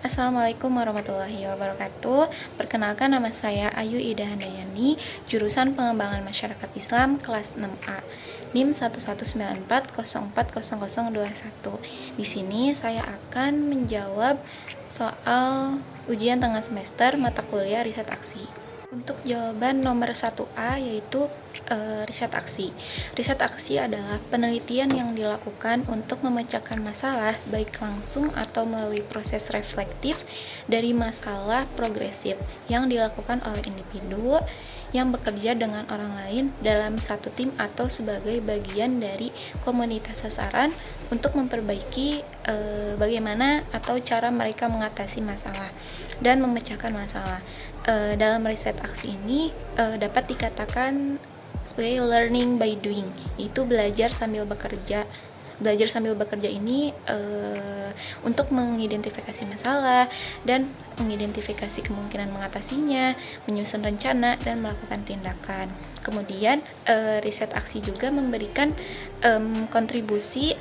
Assalamualaikum warahmatullahi wabarakatuh. Perkenalkan, nama saya Ayu Ida Handayani, jurusan Pengembangan Masyarakat Islam kelas 6A, NIM 1194040021. Di sini saya akan menjawab soal ujian tengah semester mata kuliah riset aksi. Untuk jawaban nomor 1A yaitu riset aksi. Riset aksi adalah penelitian yang dilakukan untuk memecahkan masalah baik langsung atau melalui proses reflektif dari masalah progresif yang dilakukan oleh individu yang bekerja dengan orang lain dalam satu tim atau sebagai bagian dari komunitas sasaran untuk memperbaiki bagaimana atau cara mereka mengatasi masalah dan memecahkan masalah. Dalam riset aksi ini dapat dikatakan sebagai learning by doing, yaitu belajar sambil bekerja. Belajar sambil bekerja ini untuk mengidentifikasi masalah dan mengidentifikasi kemungkinan mengatasinya, menyusun rencana, dan melakukan tindakan. Kemudian riset aksi juga memberikan kontribusi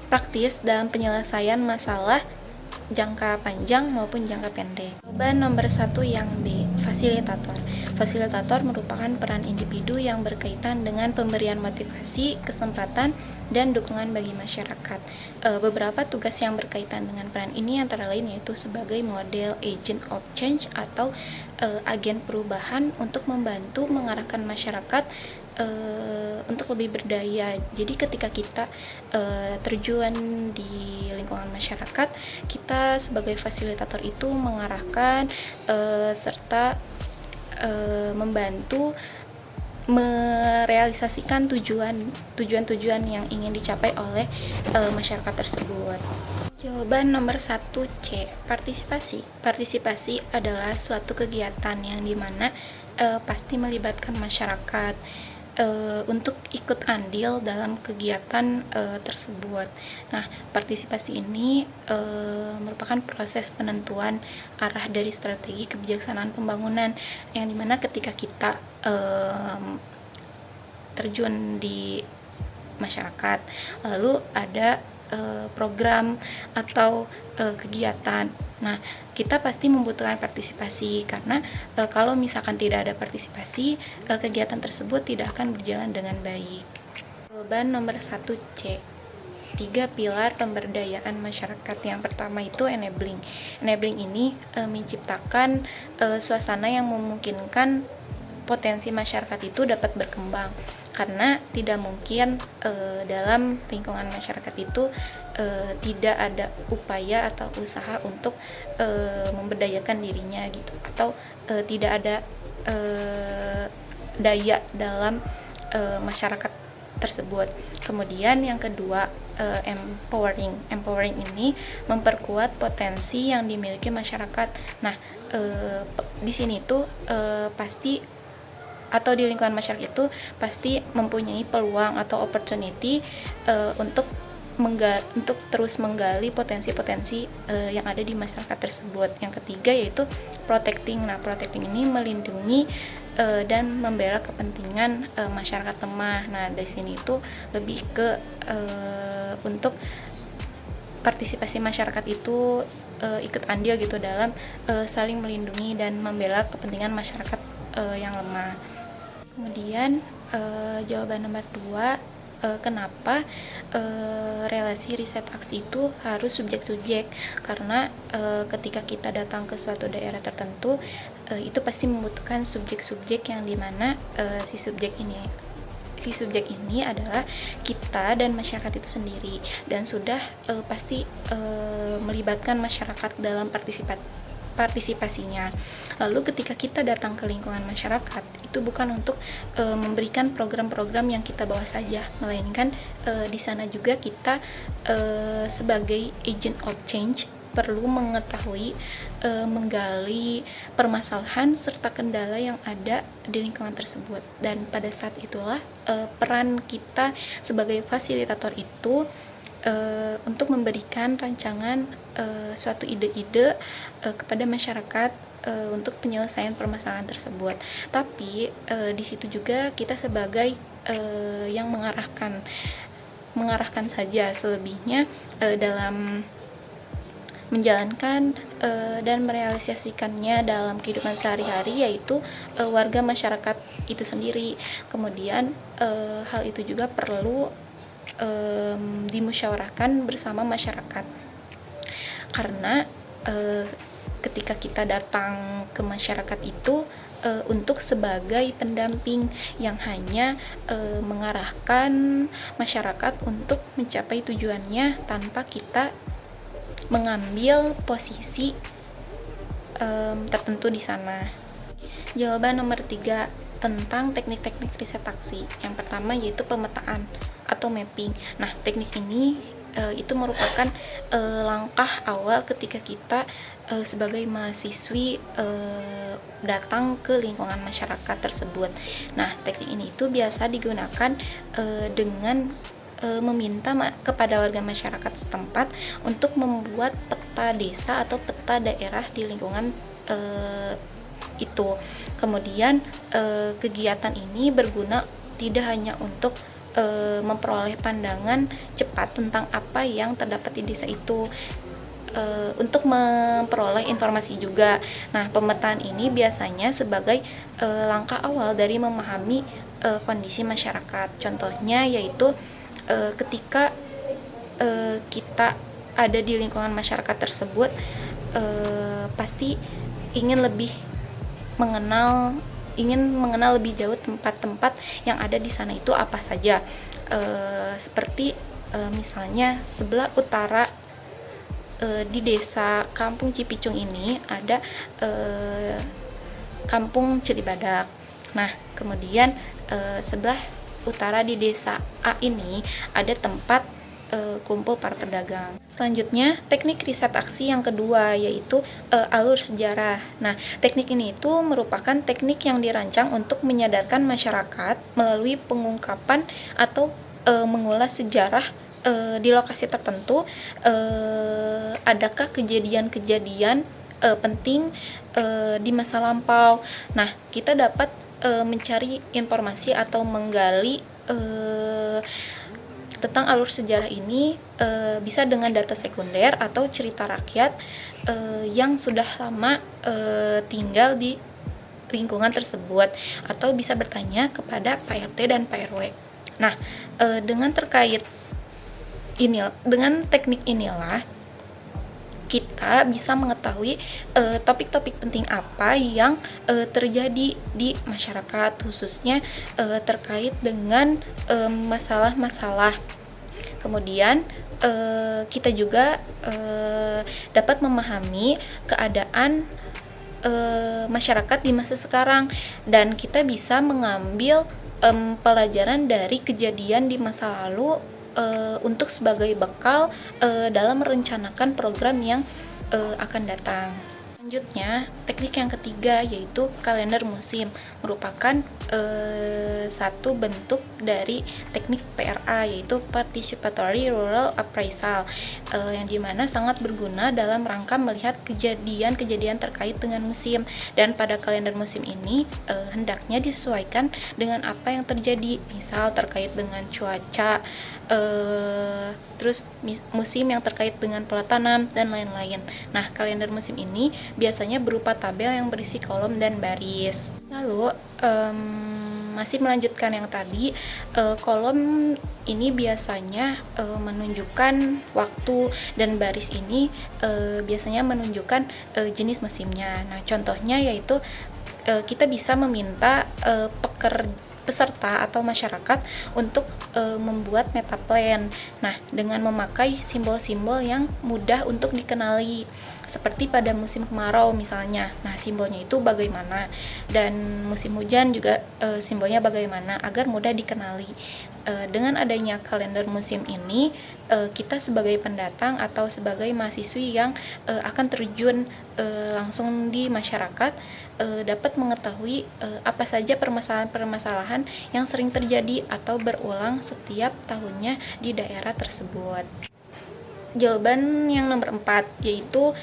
praktis dalam penyelesaian masalah jangka panjang maupun jangka pendek. Jawaban nomor 1 yang B, fasilitator. Fasilitator merupakan peran individu yang berkaitan dengan pemberian motivasi, kesempatan, dan dukungan bagi masyarakat. Beberapa tugas yang berkaitan dengan peran ini antara lain yaitu sebagai model agent of change atau agen perubahan untuk membantu mengarahkan masyarakat untuk lebih berdaya. Jadi ketika kita terjun di lingkungan masyarakat, kita sebagai fasilitator itu mengarahkan serta membantu merealisasikan tujuan-tujuan yang ingin dicapai oleh masyarakat tersebut. Jawaban nomor 1C, partisipasi. Partisipasi adalah suatu kegiatan yang dimana pasti melibatkan masyarakat untuk ikut andil dalam kegiatan tersebut. Nah, partisipasi ini merupakan proses penentuan arah dari strategi kebijaksanaan pembangunan yang dimana ketika kita terjun di masyarakat, lalu ada program atau kegiatan. Nah, kita pasti membutuhkan partisipasi karena kalau misalkan tidak ada partisipasi, kegiatan tersebut tidak akan berjalan dengan baik. Jawaban nomor 1C, 3 pilar pemberdayaan masyarakat. Yang pertama itu enabling. Enabling ini menciptakan suasana yang memungkinkan potensi masyarakat itu dapat berkembang, karena tidak mungkin dalam lingkungan masyarakat itu tidak ada upaya atau usaha untuk memberdayakan dirinya gitu, atau tidak ada daya dalam masyarakat tersebut. Kemudian yang kedua, empowering ini memperkuat potensi yang dimiliki masyarakat. Nah, di sini tuh pasti atau di lingkungan masyarakat itu pasti mempunyai peluang atau opportunity untuk terus menggali potensi-potensi yang ada di masyarakat tersebut. Yang ketiga yaitu protecting. Nah, protecting ini melindungi dan membela kepentingan masyarakat lemah. Nah, dari sini itu lebih ke untuk partisipasi masyarakat itu ikut andil gitu dalam saling melindungi dan membela kepentingan masyarakat yang lemah. Kemudian jawaban nomor 2, kenapa relasi riset aksi itu harus subjek-subjek? Karena ketika kita datang ke suatu daerah tertentu, itu pasti membutuhkan subjek-subjek yang dimana si subjek ini adalah kita dan masyarakat itu sendiri, dan sudah pasti melibatkan masyarakat dalam partisipasinya. Lalu ketika kita datang ke lingkungan masyarakat, itu bukan untuk memberikan program-program yang kita bawa saja, melainkan di sana juga kita sebagai agent of change perlu mengetahui, menggali permasalahan serta kendala yang ada di lingkungan tersebut. Dan pada saat itulah peran kita sebagai fasilitator itu untuk memberikan rancangan suatu ide-ide kepada masyarakat untuk penyelesaian permasalahan tersebut. Tapi di situ juga kita sebagai yang mengarahkan saja, selebihnya dalam menjalankan dan merealisasikannya dalam kehidupan sehari-hari, yaitu warga masyarakat itu sendiri. Kemudian hal itu juga perlu dimusyawarahkan bersama masyarakat, karena ketika kita datang ke masyarakat itu untuk sebagai pendamping yang hanya mengarahkan masyarakat untuk mencapai tujuannya tanpa kita mengambil posisi tertentu di sana. Jawaban nomor 3 tentang teknik-teknik riset aksi. Yang pertama yaitu pemetaan atau mapping. Nah, teknik ini itu merupakan langkah awal ketika kita sebagai mahasiswi datang ke lingkungan masyarakat tersebut. Nah, teknik ini itu biasa digunakan dengan meminta kepada warga masyarakat setempat untuk membuat peta desa atau peta daerah di lingkungan itu. Kemudian kegiatan ini berguna tidak hanya untuk memperoleh pandangan cepat tentang apa yang terdapat di desa itu, untuk memperoleh informasi juga. Nah, pemetaan ini biasanya sebagai langkah awal dari memahami kondisi masyarakat. Contohnya yaitu ketika kita ada di lingkungan masyarakat tersebut, pasti ingin mengenal lebih jauh tempat-tempat yang ada di sana itu apa saja. Seperti misalnya sebelah utara di desa Kampung Cipicung ini ada Kampung Cilibadak. Nah, kemudian sebelah utara di desa A ini ada tempat kumpul para pedagang. Selanjutnya, teknik riset aksi yang kedua yaitu alur sejarah. Nah, teknik ini itu merupakan teknik yang dirancang untuk menyadarkan masyarakat melalui pengungkapan atau mengulas sejarah di lokasi tertentu. Adakah kejadian-kejadian penting di masa lampau. Nah, kita dapat mencari informasi atau menggali tentang alur sejarah ini bisa dengan data sekunder atau cerita rakyat yang sudah lama tinggal di lingkungan tersebut, atau bisa bertanya kepada Pak RT dan Pak RW. Nah, dengan teknik inilah kita bisa mengetahui topik-topik penting apa yang terjadi di masyarakat, khususnya terkait dengan masalah-masalah. Kemudian kita juga dapat memahami keadaan masyarakat di masa sekarang, dan kita bisa mengambil pelajaran dari kejadian di masa lalu untuk sebagai bekal dalam merencanakan program yang akan datang. Selanjutnya, teknik yang ketiga yaitu kalender musim, merupakan satu bentuk dari teknik PRA, yaitu Participatory Rural Appraisal, yang dimana sangat berguna dalam rangka melihat kejadian-kejadian terkait dengan musim. Dan pada kalender musim ini hendaknya disesuaikan dengan apa yang terjadi, misal terkait dengan cuaca, terus musim yang terkait dengan pola tanam, dan lain-lain. Nah, kalender musim ini biasanya berupa tabel yang berisi kolom dan baris. Lalu masih melanjutkan yang tadi, kolom ini biasanya menunjukkan waktu, dan baris ini biasanya menunjukkan jenis musimnya. Nah, contohnya yaitu kita bisa meminta peserta atau masyarakat untuk membuat metaplan. Nah, dengan memakai simbol-simbol yang mudah untuk dikenali, seperti pada musim kemarau misalnya. Nah, simbolnya itu bagaimana, dan musim hujan juga simbolnya bagaimana, agar mudah dikenali. Dengan adanya kalender musim ini, kita sebagai pendatang atau sebagai mahasiswi yang akan terjun langsung di masyarakat dapat mengetahui apa saja permasalahan-permasalahan yang sering terjadi atau berulang setiap tahunnya di daerah tersebut. Jawaban yang nomor 4 yaitu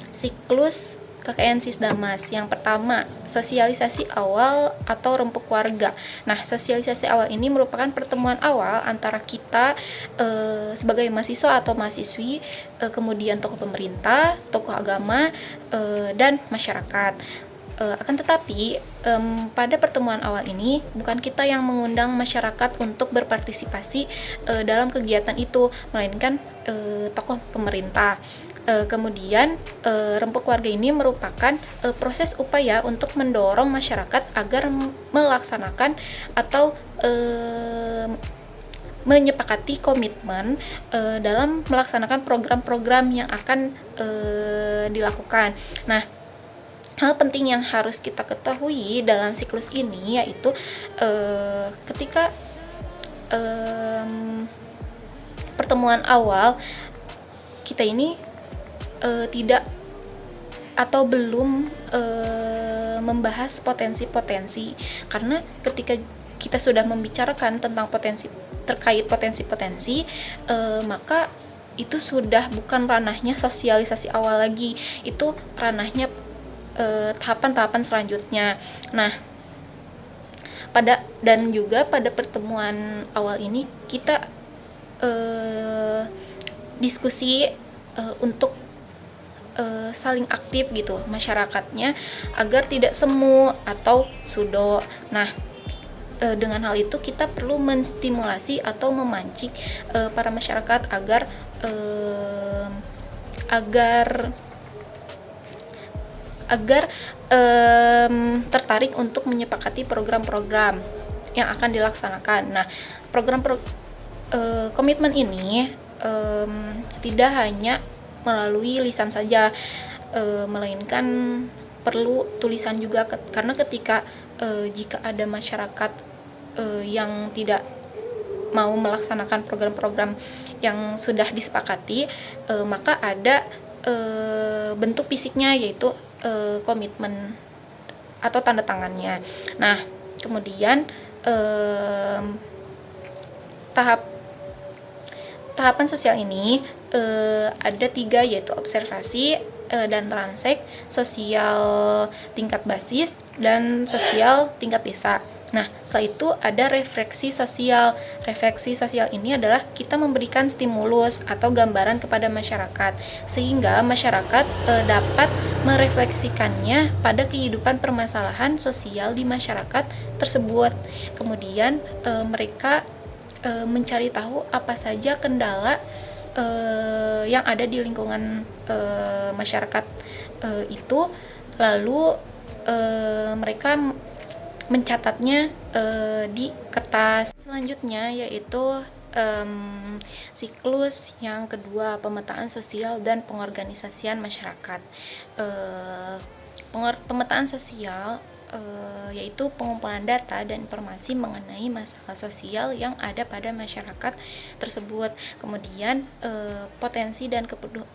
siklus KKN Sisdamas. Yang pertama, sosialisasi awal atau rempuk warga. Nah, sosialisasi awal ini merupakan pertemuan awal antara kita sebagai mahasiswa atau mahasiswi, kemudian tokoh pemerintah, tokoh agama, dan masyarakat. Akan tetapi pada pertemuan awal ini bukan kita yang mengundang masyarakat untuk berpartisipasi dalam kegiatan itu, melainkan tokoh pemerintah. Kemudian rempuk warga ini merupakan proses upaya untuk mendorong masyarakat agar melaksanakan atau menyepakati komitmen dalam melaksanakan program-program yang akan dilakukan. Nah, hal penting yang harus kita ketahui dalam siklus ini yaitu ketika pertemuan awal kita ini tidak atau belum membahas potensi-potensi, karena ketika kita sudah membicarakan tentang potensi-potensi, maka itu sudah bukan ranahnya sosialisasi awal lagi, itu ranahnya tahapan-tahapan selanjutnya. Nah, juga pada pertemuan awal ini kita diskusi untuk saling aktif gitu masyarakatnya agar tidak semu atau sudo. Nah, dengan hal itu kita perlu menstimulasi atau memancing para masyarakat agar tertarik untuk menyepakati program-program yang akan dilaksanakan. Nah, komitmen ini tidak hanya melalui lisan saja, melainkan perlu tulisan juga, karena ketika jika ada masyarakat yang tidak mau melaksanakan program-program yang sudah disepakati, maka ada bentuk fisiknya, yaitu komitmen atau tanda tangannya. Nah, kemudian tahapan sosial ini ada 3, yaitu observasi dan transek, sosial tingkat basis, dan sosial tingkat desa. Nah, setelah itu ada refleksi sosial. Refleksi sosial ini adalah kita memberikan stimulus atau gambaran kepada masyarakat, sehingga masyarakat dapat merefleksikannya pada kehidupan permasalahan sosial di masyarakat tersebut. Kemudian mereka mencari tahu apa saja kendala yang ada di lingkungan masyarakat itu, lalu mereka mencatatnya di kertas. Selanjutnya yaitu siklus yang kedua, pemetaan sosial dan pengorganisasian masyarakat. Pemetaan sosial yaitu pengumpulan data dan informasi mengenai masalah sosial yang ada pada masyarakat tersebut. Kemudian potensi dan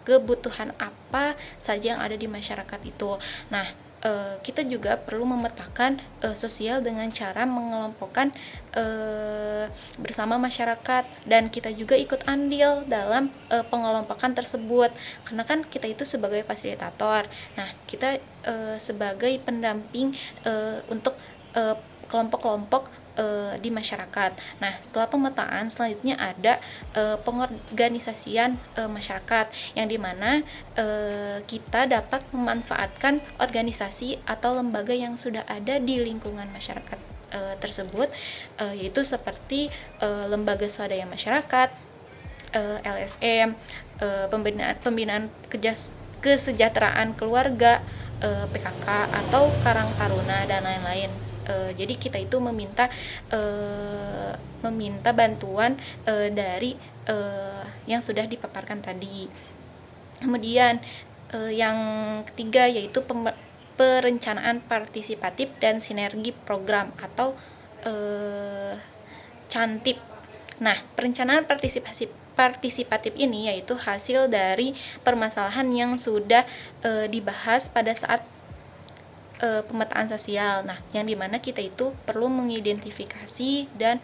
kebutuhan apa saja yang ada di masyarakat itu. Nah, kita juga perlu memetakan sosial dengan cara mengelompokkan bersama masyarakat, dan kita juga ikut andil dalam pengelompokan tersebut, karena kan kita itu sebagai fasilitator. Nah, kita sebagai pendamping untuk kelompok-kelompok di masyarakat. Nah, setelah pemetaan, selanjutnya ada pengorganisasian masyarakat, yang dimana kita dapat memanfaatkan organisasi atau lembaga yang sudah ada di lingkungan masyarakat tersebut, yaitu seperti lembaga swadaya masyarakat, LSM, pembinaan kesejahteraan keluarga, PKK atau Karang Taruna, dan lain-lain. Jadi kita itu meminta bantuan dari yang sudah dipaparkan tadi. Kemudian yang ketiga yaitu perencanaan partisipatif dan sinergi program atau CANTIP. Nah, perencanaan partisipatif ini yaitu hasil dari permasalahan yang sudah dibahas pada saat pemetaan sosial. Nah, yang dimana kita itu perlu mengidentifikasi dan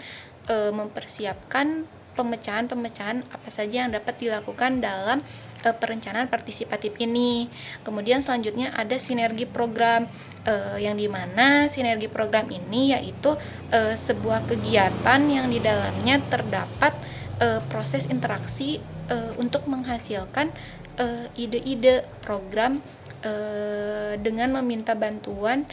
mempersiapkan pemecahan-pemecahan apa saja yang dapat dilakukan dalam perencanaan partisipatif ini. Kemudian selanjutnya ada sinergi program, yang dimana sinergi program ini yaitu sebuah kegiatan yang di dalamnya terdapat proses interaksi untuk menghasilkan ide-ide program dengan meminta bantuan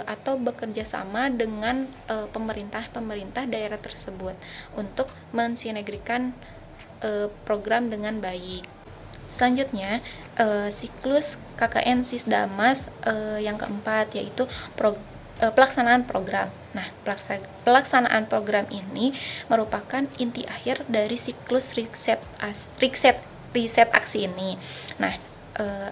atau bekerja sama dengan pemerintah daerah tersebut untuk mensinergikan program dengan baik. Selanjutnya, siklus KKN Sisdamas yang keempat yaitu pelaksanaan program. Nah, pelaksanaan program ini merupakan inti akhir dari siklus riset aksi ini. Nah,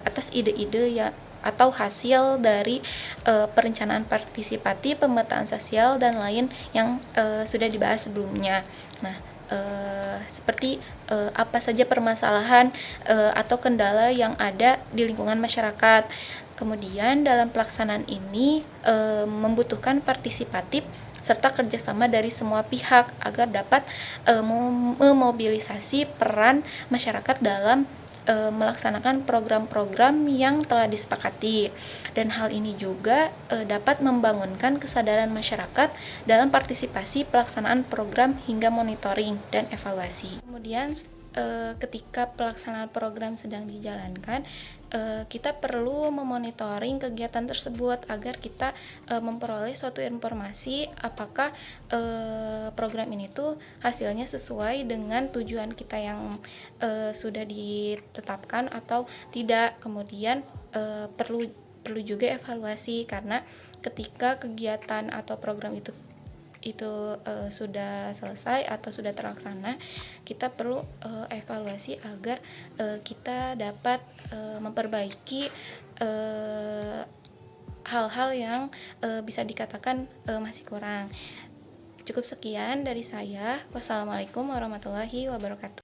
atas ide-ide ya atau hasil dari perencanaan partisipatif, pemetaan sosial dan lain yang sudah dibahas sebelumnya. Nah, seperti apa saja permasalahan atau kendala yang ada di lingkungan masyarakat. Kemudian dalam pelaksanaan ini membutuhkan partisipatif serta kerjasama dari semua pihak agar dapat memobilisasi peran masyarakat dalam melaksanakan program-program yang telah disepakati, dan hal ini juga dapat membangunkan kesadaran masyarakat dalam partisipasi pelaksanaan program hingga monitoring dan evaluasi. Kemudian ketika pelaksanaan program sedang dijalankan, kita perlu memonitoring kegiatan tersebut agar kita memperoleh suatu informasi apakah program ini tuh hasilnya sesuai dengan tujuan kita yang sudah ditetapkan atau tidak. Kemudian perlu juga evaluasi, karena ketika kegiatan atau program itu sudah selesai atau sudah terlaksana, kita perlu evaluasi agar kita dapat memperbaiki hal-hal yang bisa dikatakan masih kurang. Cukup sekian dari saya. Wassalamualaikum warahmatullahi wabarakatuh.